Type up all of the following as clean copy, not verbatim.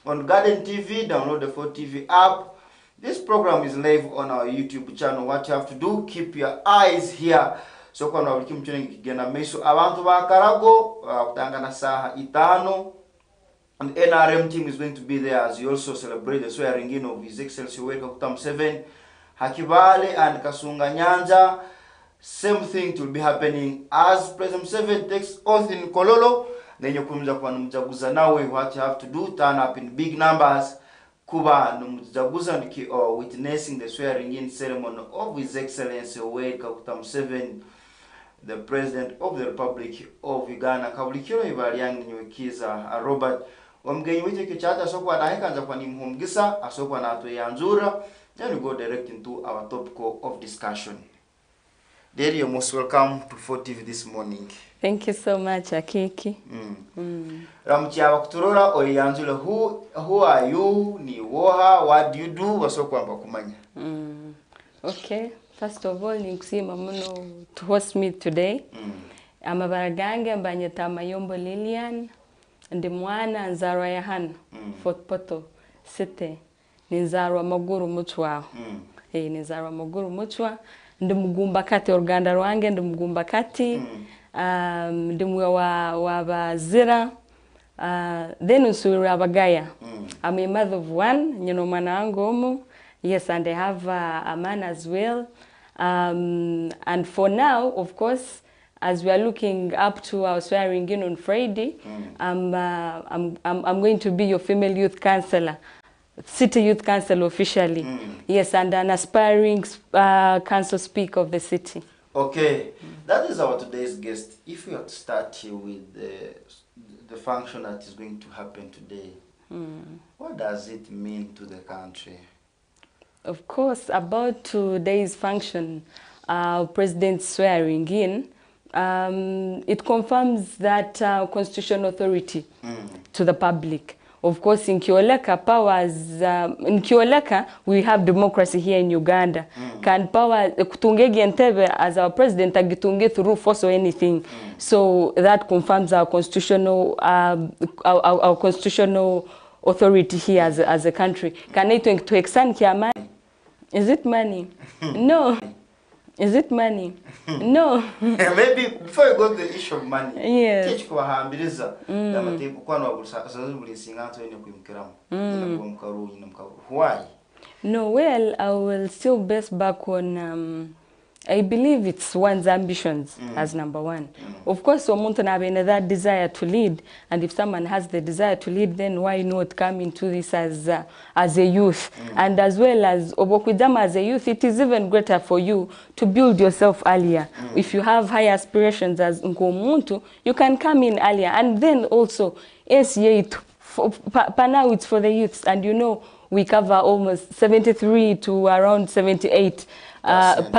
on Garden TV. Download the 4TV app. This program is live on our YouTube channel. What you have to do, keep your eyes here. So kwa na wiki mchene kigena meso abantu ba Karago kutangana saha itano. And NRM team is going to be there as you also celebrate the swearing in of His Excellency Yoweri Kaguta Museveni. Hakibale and Kasunga Nyanja. Same thing will be happening as President Museveni takes oath in Kololo. Then you come kwa mjaguza nawe. What you have to do, turn up in big numbers. Kuba mjaguza witnessing the swearing in ceremony of His Excellency Yoweri Kaguta Museveni, the President of the Republic of Uganda. Kabulikiro Ivalyang Nywekiza Robert. Omgenyi wite kichata sokwa na hekanza kwa nimhumgisa asokwa na atu yanzura. Then we go direct into our topical of discussion. Dear, you're most welcome to 4TV this morning. Thank you so much, Akiki. Ramchia wakuturora oriyanzula, who are you? Ni woha, what do you do? Wasokwa mbakumanya. Okay, first of all, nikusima muno to host me today. Amabaragange mbanyeta Mayombo Lilian. Ndi mwana nzarwa ya hano, Fort Portal City. Ni nzarwa maguru muchwa. Ni nzarwa maguru muchwa. Ndi mugumba kati organda rwange, ndi mugumba kati. Ndi mwe wa bazira. Then usuri abagaya. I'm a mother of one, mwana wangu omu. Yes, and I have a man as well. And for now, of course, as we are looking up to our swearing in on Friday, I'm going to be your female youth councillor, city youth council officially. Yes, and an aspiring council speaker of the city. Okay, that is our today's guest. If we have to start here with the function that is going to happen today, what does it mean to the country? Of course, about today's function, President swearing in, it confirms that constitutional authority to the public. Of course, in Kioleka, in Kioleka, we have democracy here in Uganda. Can power kutungegi entebe as our president agitunge through force or anything. So that confirms our constitutional authority here as a country. Can it to extend money? Is it money? No. Is it money? No. Maybe before you go to the issue of money, yes. Why? No, well, I will still base back on I believe it's one's ambitions as number one. Of course, someone have that desire to lead, and if someone has the desire to lead, then why not come into this as a youth? And as well as Obokwidama as a youth, it is even greater for you to build yourself earlier. If you have high aspirations as Nkomuntu, you can come in earlier. And then also, now it's for the youths, and you know, we cover almost 73 to around 78% of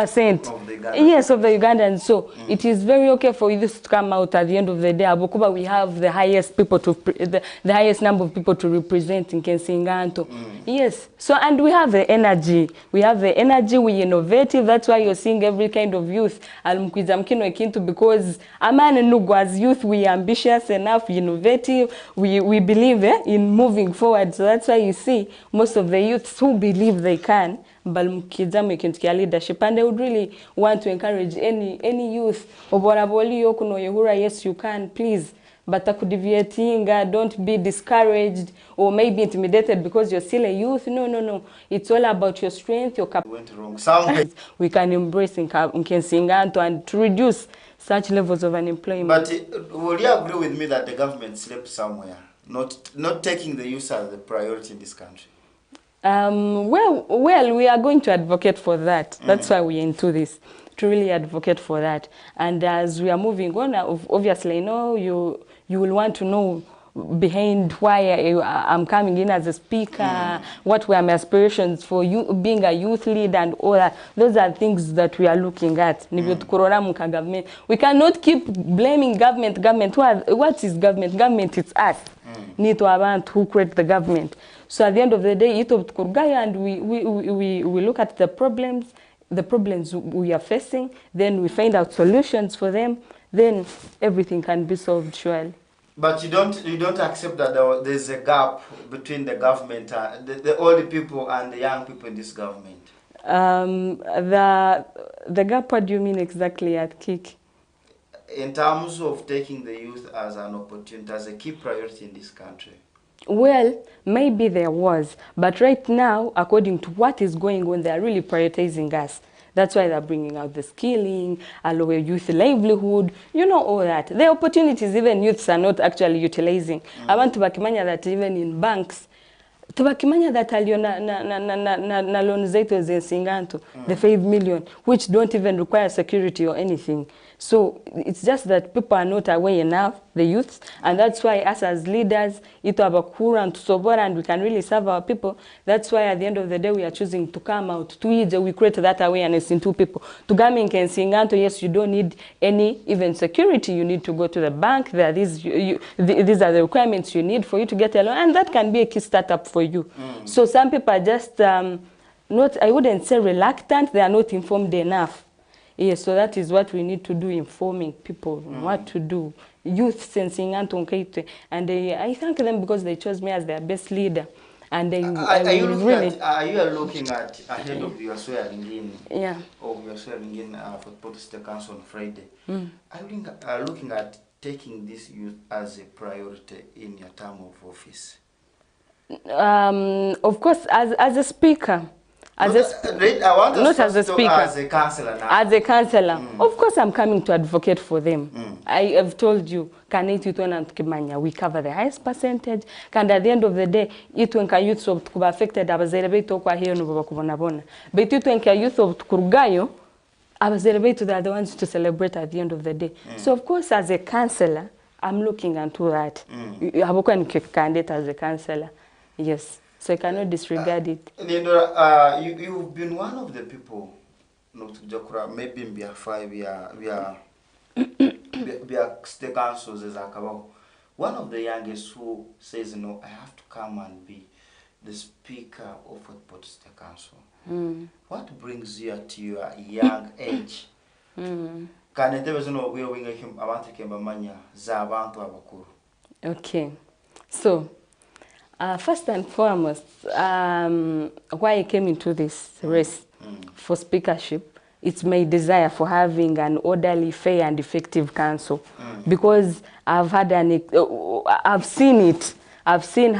the yes, of the Ugandans. So it is very okay for youth to come out at the end of the day. Abokuba, we have the highest people the highest number of people to represent in Kensinganto. Yes. So and we have the energy. We have the energy. We innovative. That's why you're seeing every kind of youth. Because as youth we are ambitious enough, innovative. We believe in moving forward. So that's why you see most of the youths who believe they can. Leadership, and I would really want to encourage any youth. Yes, you can, please. But don't be discouraged or maybe intimidated because you're still a youth. No. It's all about your strength, your capacity. We can embrace in Kensinganto and to reduce such levels of unemployment. But will you agree with me that the government slept somewhere, not taking the youth as the priority in this country? Well, we are going to advocate for that. That's why we're into this, to really advocate for that. And as we are moving on, obviously, you will want to know behind why I'm coming in as a speaker, what were my aspirations for you being a youth leader and all that. Those are things that we are looking at. We cannot keep blaming government. What is government? Government, it's us. Need to have who create the government. So at the end of the day, and we look at the problems we are facing, then we find out solutions for them, then everything can be solved surely. But you don't accept that there's a gap between the government, the old people and the young people in this government. The gap. What do you mean exactly at Kik? In terms of taking the youth as an opportunity, as a key priority in this country. Well, maybe there was, but right now, according to what is going on, they are really prioritizing us. That's why they're bringing out the skilling, allow youth livelihood, you know, all that. The opportunities even youths are not actually utilizing. I want to bakimanya that even in banks, tubakimanya that alio na loan zetu zensinganto, the 5 million, which don't even require security or anything. So it's just that people are not aware enough, the youths, and that's why us as leaders, ito abakura and tusobora, and we can really serve our people. That's why at the end of the day we are choosing to come out, we create that awareness in two people. Tugaming and singanto, yes, you don't need any even security, you need to go to the bank, there these are the requirements you need for you to get a loan, and that can be a key startup for you. So some people are just not, I wouldn't say reluctant, they are not informed enough. Yes, so that is what we need to do, informing people what to do. Youth sensing and I thank them because they chose me as their best leader. And they are you looking at ahead of your swearing in? Yeah. Of your swearing in for Protestant Council on Friday. Are you looking at taking this youth as a priority in your term of office? Of course, as a speaker. As a speaker. As a councillor now. As a councillor. Of course, I'm coming to advocate for them. I have told you, we cover the highest percentage. And at the end of the day, it when youth of Tukuba affected, I was elevated to here no Bakubonabona. But it when youth of Tukurgayo, I was elevated to the ones to celebrate at the end of the day. So, of course, as a councillor, I'm looking into that. You have a candidate as a councillor. Yes. So I cannot disregard it. You've been one of the people, maybe in 5 years, state councils as one of the youngest who says, no, I have to come and be the speaker of Port State Council. What brings you at your young age? Okay. So, first and foremost, why I came into this race for speakership, it's my desire for having an orderly, fair, and effective council. Because I've had I've seen it. I've seen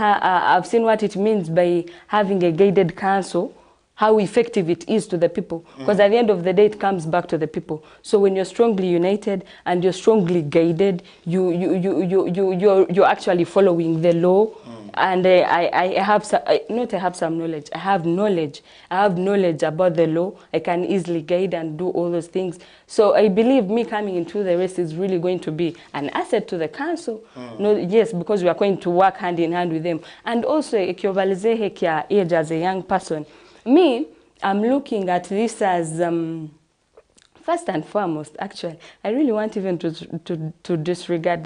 what it means by having a guided council, how effective it is to the people. Because at the end of the day, it comes back to the people. So when you're strongly united and you're strongly guided, you're actually following the law. And I have some knowledge. I have knowledge. I have knowledge about the law. I can easily guide and do all those things. So I believe me coming into the race is really going to be an asset to the council. No, yes, because we are going to work hand in hand with them. And also, age as a young person. Me, I'm looking at this as first and foremost. Actually, I really want even to disregard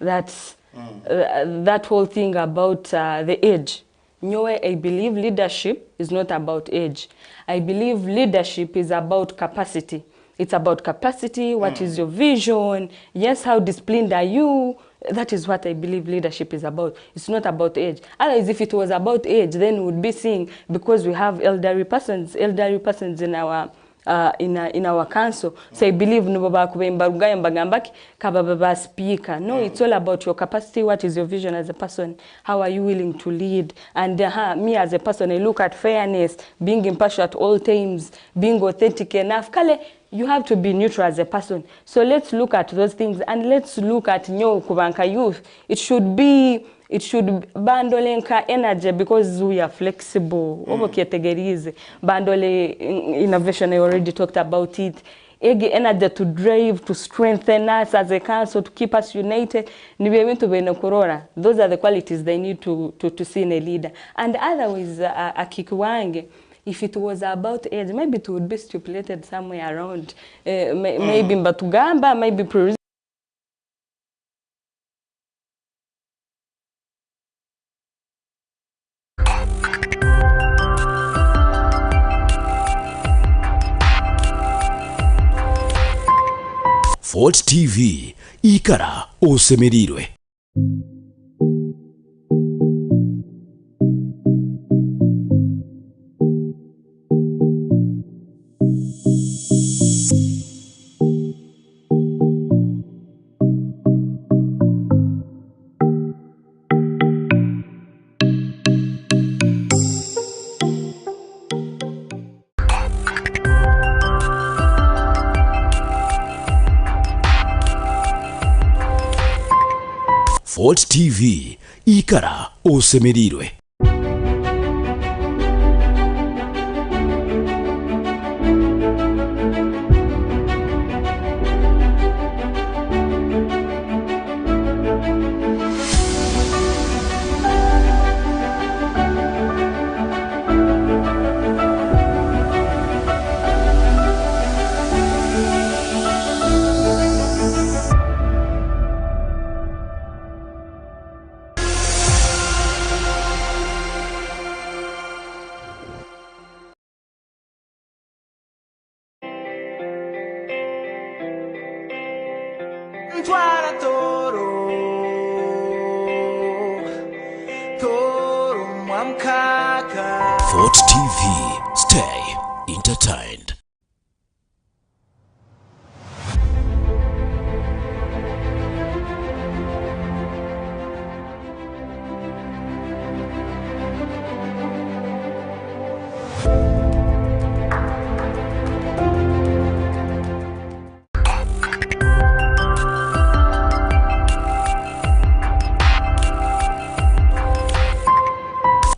that whole thing about the age. I believe leadership is not about age. I believe leadership is about capacity. It's about capacity. What is your vision? Yes, how disciplined are you? That is what I believe leadership is about. It's not about age. Otherwise, if it was about age, then we would be seeing, because we have elderly persons in our council. So I believe speaker. No, it's all about your capacity. What is your vision as a person? How are you willing to lead? And me as a person, I look at fairness, being impartial at all times, being authentic enough. You have to be neutral as a person. So let's look at those things, and let's look at Kubanka youth. It should bandolenka energy, because we are flexible. Bandole innovation, I already talked about it. Energy to drive, to strengthen us as a council, to keep us united. Those are the qualities they need to see in a leader. And otherwise, if it was about age, maybe it would be stipulated somewhere around, maybe Mbatugamba, maybe Fort TV, ikara osemerirwe. Fort TV ikara osemerirwe. Fort TV, stay entertained.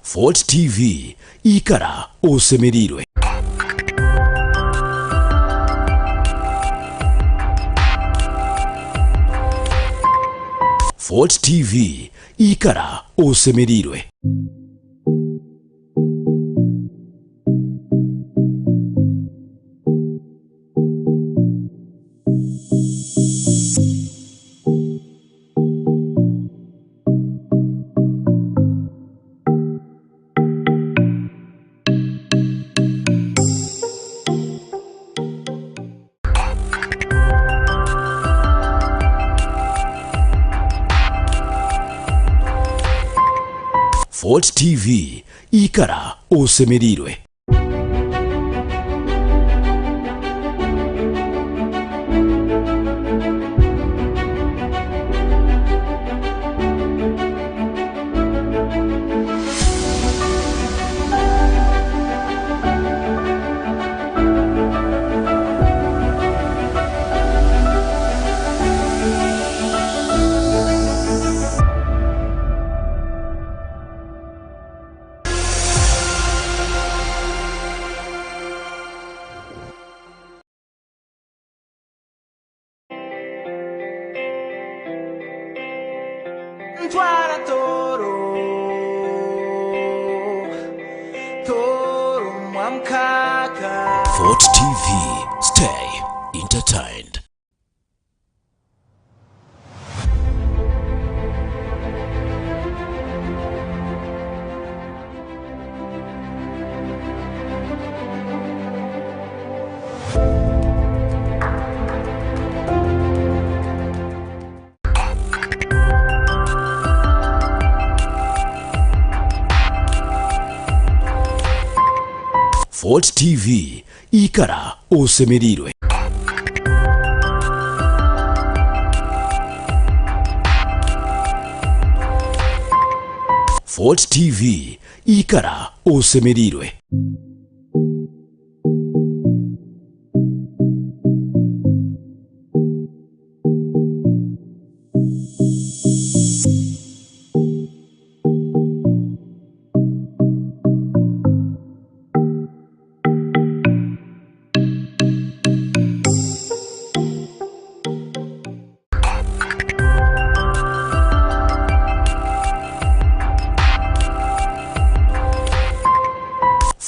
Fort TV ikara osemerirwe. Fort TV ikara osemerirwe. Fort TV ikara osemerirwe. Fort TV, stay entertained. Fort TV ikara osemerirwe. Fort TV ikara osemerirwe.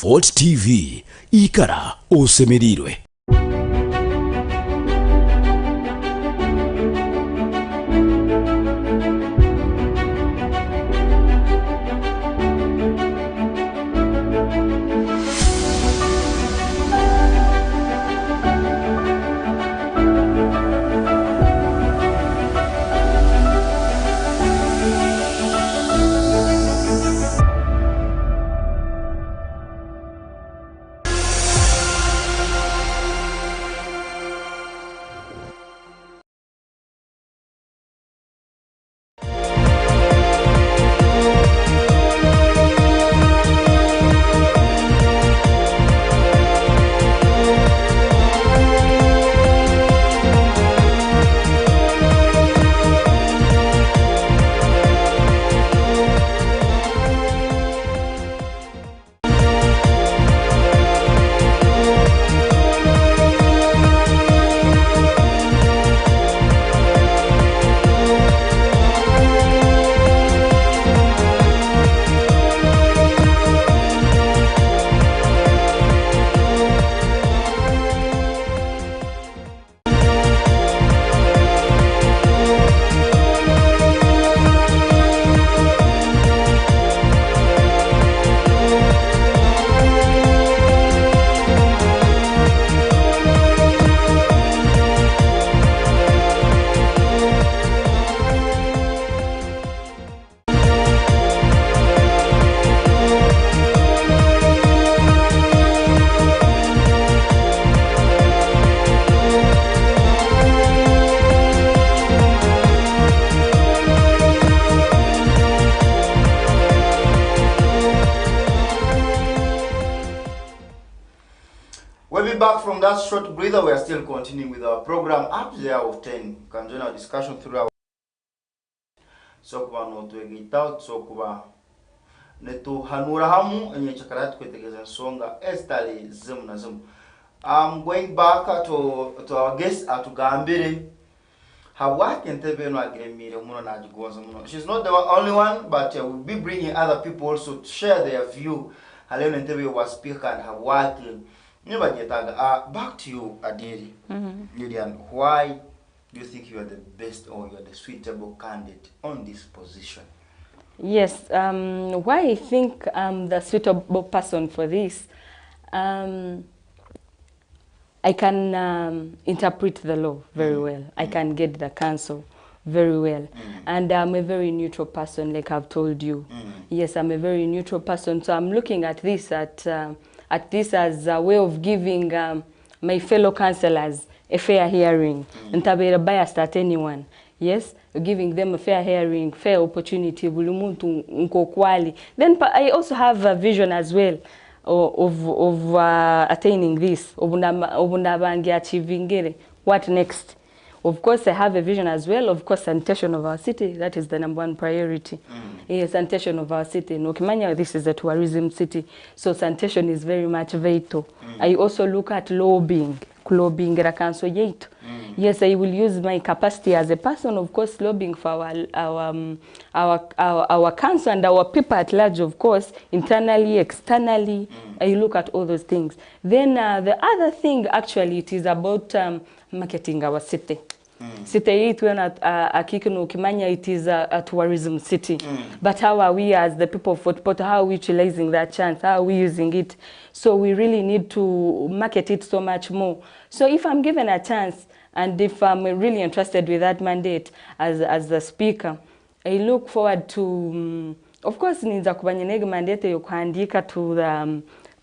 Fort TV ikara osemerirwe. back from that short breather. We are still continuing with our program up to the hour of 10. You can join our discussion through our sokuba no tuegita sokuba netu hanura hamu enye chakarat kwetegeza songa estali zum na zum. I'm going back to our guest atugambire Hawa kentebe no agremire muno na jigoza muno. She's not the only one, but we'll be bringing other people also to share their view. Haleno ntebe was speaker and Hawa never get back to you, Adiri. Lilian, why do you think you are the best or you are the suitable candidate on this position? Yes, why I think I'm the suitable person for this, I can interpret the law very well. I can get the counsel very well. And I'm a very neutral person, like I've told you. Yes, I'm a very neutral person. So I'm looking at this as a way of giving my fellow councillors a fair hearing. And to be biased at anyone. Yes, giving them a fair hearing, fair opportunity. Then I also have a vision as well of attaining this. What next? Of course, I have a vision as well. Of course, sanitation of our city. That is the #1 priority. Yes, sanitation of our city. No, Kimanya, this is a tourism city. So sanitation is very much vital. I also look at lobbying council yet. Yes, I will use my capacity as a person, of course, lobbying for our council and our people at large, of course, internally, externally. I look at all those things. Then the other thing, actually, it is about marketing our city. City it is a tourism city. But how are we as the people of Fort Portal, how are we utilizing that chance? How are we using it? So we really need to market it so much more. So if I'm given a chance, and if I'm really interested with that mandate as the speaker, I look forward to, of course, niza kubanyenege mandate yokuandika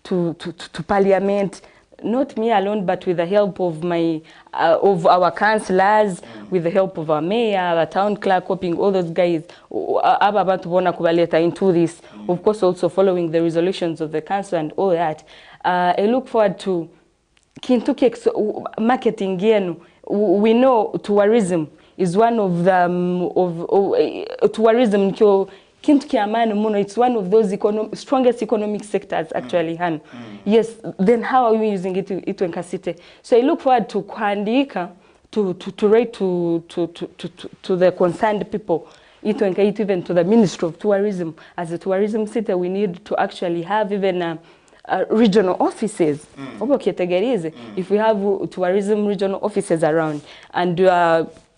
to parliament. Not me alone, but with the help of of our councillors, with the help of our mayor, our town clerk, hoping all those guys about to wanna kubaleta into this. Of course, also following the resolutions of the council and all that. I look forward to kintuke marketing yenu. We know tourism is one of the tourism. It's one of those strongest economic sectors actually. Yes, then how are we using it in City? So I look forward to kuandika to write to the concerned people, even to the Ministry of Tourism. As a tourism city, we need to actually have even regional offices. If we have tourism regional offices around and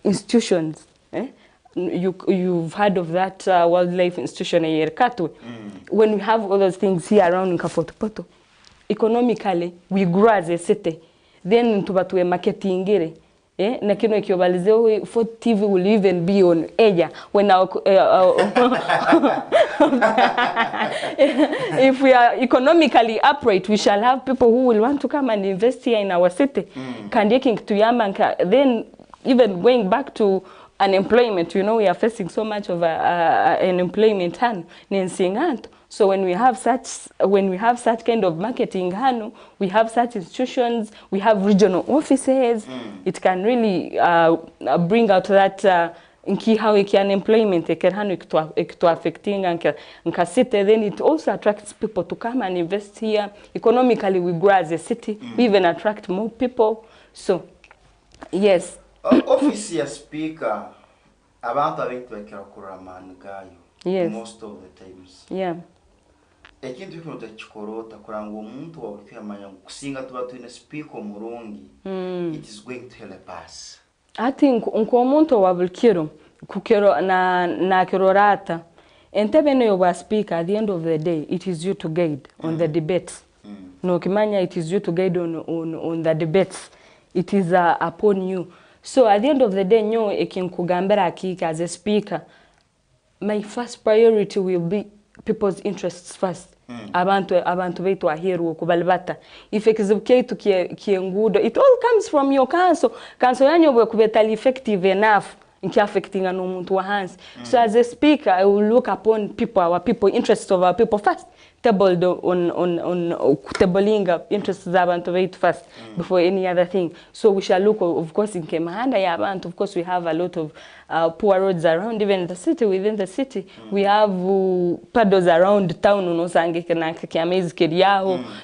institutions, you've heard of that wildlife institution in Yerkatwe. When we have all those things here around in Kafotopoto, economically we grow as a city. Then tubatwe marketing gere. Na kino ikiobalizeo Fort TV will even be on air when our if we are economically upright, we shall have people who will want to come and invest here in our city. Kandiking to Yamanka, then even going back to unemployment, you know, we are facing so much of an employment so when we have such kind of marketing, we have such institutions, we have regional offices. It can really bring out that how unemployment affecting then it also attracts people to come and invest here. Economically, we grow as a city. We even attract more people. So, yes. Officer speaker, abantu abitwekera kuramana gayo. Yes. Most of the times. Yeah. Ekintu kino tachikorota kuranga omuntu wabutiyamanya kusinga tuba tuine speaker omurungi. It is going to help us. I think unko omuntu wabulkiro kukero na kirorata. Entebe no yoba speaker, at the end of the day, it is you to guide on the debates. No kimanya, it is you to guide on the debates. It is upon you. So at the end of the day, nyo ekinkugambera akika as a speaker, my first priority will be people's interests first. Abantu betu ahiru kubalibata. If ekizibuketu kiengudo, it all comes from your council. Council yanyo bwe kubetali effective enough. inki affecting umuntu wa hansi. So as a speaker, I will look upon people, our people, interests of our people first. Table on tabling up interests z'abantu baitu first before any other thing. So we shall look, of course, in Kemahanda y'abantu. Of course, we have a lot of poor roads around, even the city. Within the city, we have paddles around town.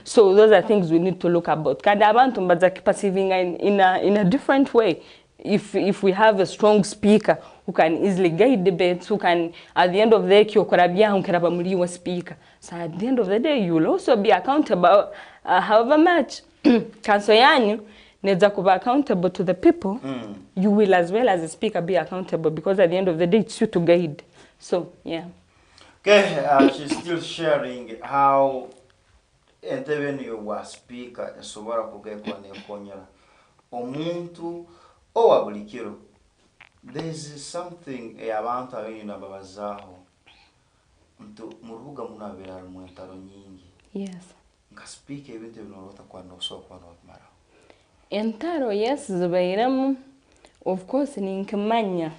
So those are things we need to look about. Kandi abantu mbaza perceiving in a different way. If we have a strong speaker who can easily guide debates, who can, at the end of the day, speaker. So at the end of the day, you will also be accountable, however much council yanyu neza kuba accountable to the people, you will as well as a speaker be accountable, because at the end of the day, it's you to guide. So, yeah. Okay, she's still sharing how even you were speaker, sobora kugekwa nekonyera. Omuntu owabulikiro. There's something abantu abintu nababazaho. Mtu muruga munabera mwentaro nyingi. Yes. Nga speak ebintu binorota kwa nosokwa notmara. Entaro, yes, zubairamu. Of course, ni nkemanya.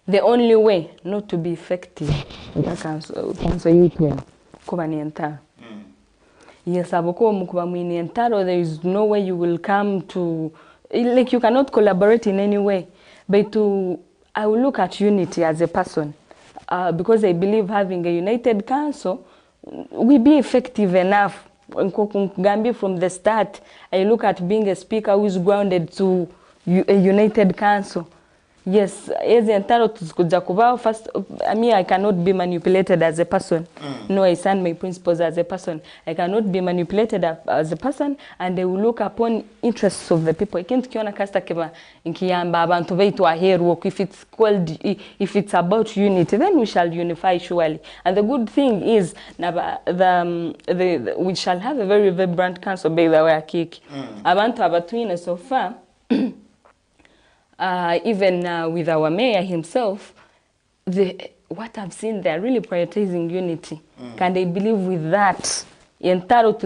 The only way not to be effective council youth kuba ni entaro. Yes, aboko mukuba mwini entaro, there is no way you will come to, like, you cannot collaborate in any way. But I will look at unity as a person, because I believe having a united council will be effective enough. Gambia from the start, I look at being a speaker who is grounded to a united council. Yes, as entaro tukuja first, I cannot be manipulated as a person. No, I stand my principles as a person. I cannot be manipulated as a person, and they will look upon interests of the people. I can't kiona kasta keba nkiyamba abantu baitu aheru. If it's called, if it's about unity, then we shall unify surely. And the good thing is, we shall have a very vibrant council by the way akiki. Abantu abatuina so far. Even with our mayor himself, what I've seen, they're really prioritizing unity. Can they believe with that? I'm going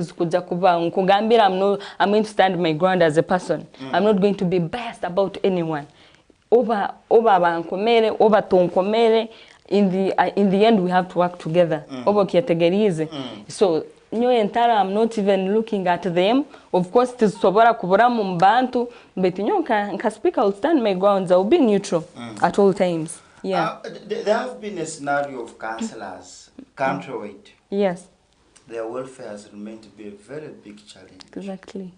to stand my ground as a person. I'm not going to be biased about anyone. Over in the end, we have to work together. So, I'm not even looking at them. Of course, but can speak, I'll stand my grounds. I'll be neutral at all times. Yeah. There have been a scenario of councillors countrywide. Yes. Their welfare has remained to be a very big challenge. Exactly.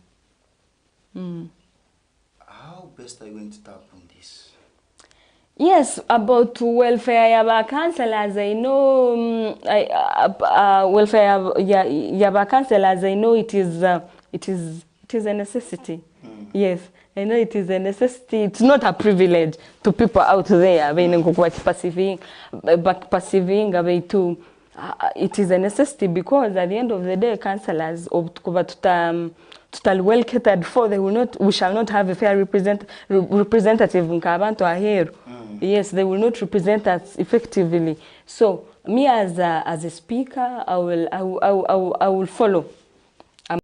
How best are you going to tap on this? Yes, about welfare yaba councillors, I know welfare yaba councillors, I know it is a necessity. Yes, I know it is a necessity. It's not a privilege to people out there. It is a necessity, because at the end of the day, councillors totally well catered for. We shall not have a fair representative in Kabanto here. Yes, they will not represent us effectively. So me as a speaker, I will follow. I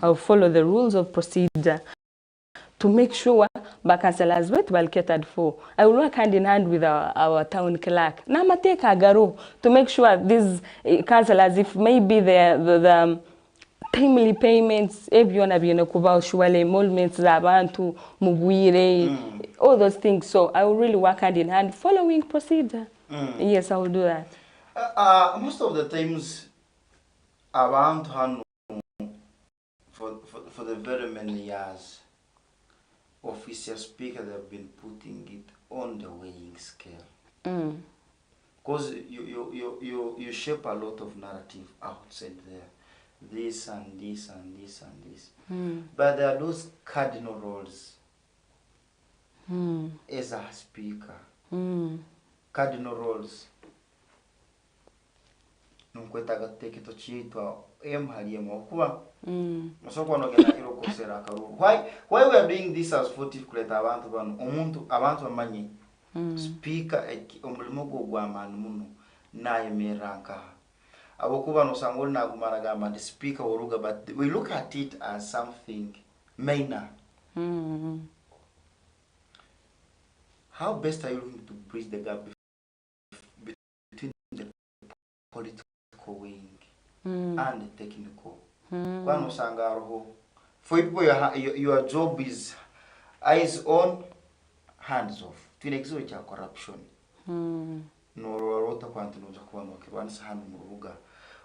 will follow the rules of procedure to make sure councillors were well catered for. I will work hand in hand with our town clerk. To make sure these councillors, if maybe the timely payments, emoluments, all those things. So I will really work hand in hand, following procedure. Yes, I will do that. Most of the times, around for the very many years, official speaker, they have been putting it on the weighing scale. Because you shape a lot of narrative outside there. This and this and this and this. But there are those cardinal roles as a speaker. Cardinal roles. Numkwetaga take it to chitwa haliemo kuba masoko nogena hiro kosera karu. Why we are doing this as 40 kuleta abantu bano abantu amanyi speaker omulimo gwa manu muno naye meranka abokuba no sangol na gumaraga the speaker oruga, but we look at it as something minor. how best are you looking to bridge the gap between the political wing and the technical? Kwano sangaroho. For people, your job is eyes on, hands off. Twinexo cha corruption. No rota kwantu no jakwano kirwanisa handu muruga.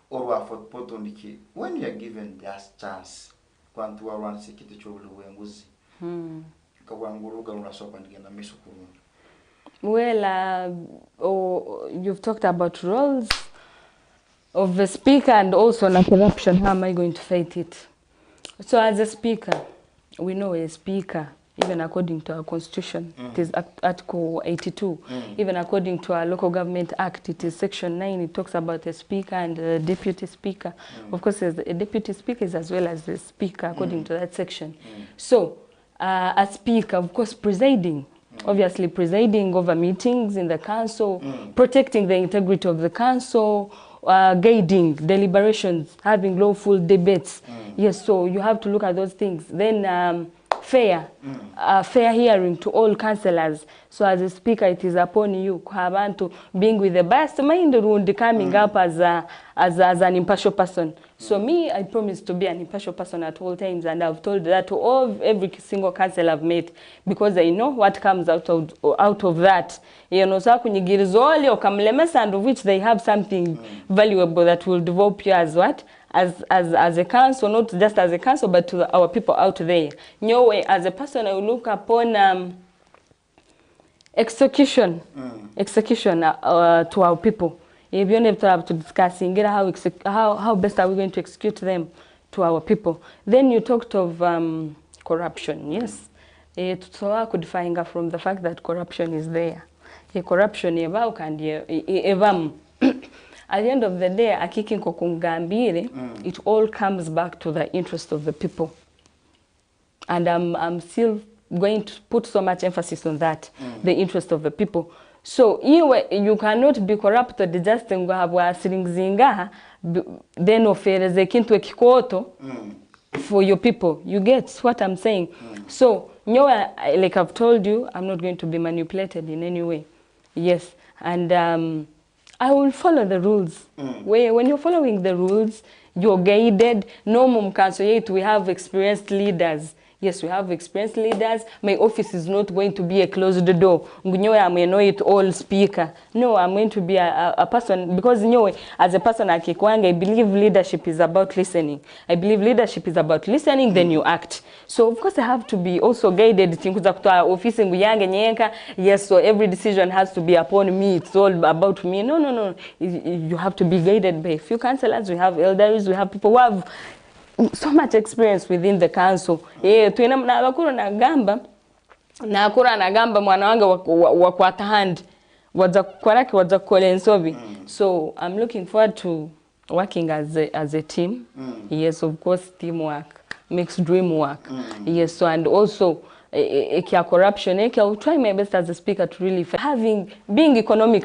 Or what potondiki. When you are given that chance, kwantu wa run security chobulu wenguzi. Kawanguruga unasopa ndigenda misukuru. Well, you've talked about roles of the speaker and also on corruption. How am I going to fight it? So as a speaker, we know a speaker, even according to our constitution, it is Article 82. Even according to our local government act, it is Section 9. It talks about a speaker and a deputy speaker. Of course, a deputy speaker is as well as the speaker according to that section. So a speaker, of course, presiding. Obviously presiding over meetings in the council, protecting the integrity of the council, guiding deliberations, having lawful debates. Yes, so you have to look at those things. Then fair hearing to all councillors. So as a speaker, it is upon you to being with the best mind and coming up as an impartial person. So me, I promise to be an impartial person at all times, and I've told that to every single council I've met, because I know what comes out of that. You know, so kunyigirizoli or kamlemesa, and of which they have something valuable that will develop you as what? As a council, not just as a council, but to our people out there. As a person, I will look upon execution to our people. If you need to have to discussing how best are we going to execute them to our people. Then you talked of corruption. Yes, so I could find from the fact that corruption is there. Corruption at the end of the day, it all comes back to the interest of the people. And I'm still going to put so much emphasis on that, the interest of the people. So you cannot be corrupted just in then ofereze kintu ekikoto for your people. You get what I'm saying? So, like I've told you, I'm not going to be manipulated in any way. Yes, and I will follow the rules. When you're following the rules, you're guided. No mum council yet, we have experienced leaders. Yes, we have experienced leaders. My office is not going to be a closed door. I'm a know-it-all speaker. No, I'm going to be a person, because as a person I believe leadership is about listening. I believe leadership is about listening, then you act. So of course I have to be also guided. Yes, so every decision has to be upon me. It's all about me. No. You have to be guided by a few councillors. We have elders. We have people who have so much experience within the council. Tuina mnabakuru na gamba mwana wange wakwata hand waza kwaraki waza kolensobi. So I'm looking forward to working as a team. Yes, of course, teamwork makes dream work. Yes, so and also corruption. I'll try my best as a speaker to really being economic.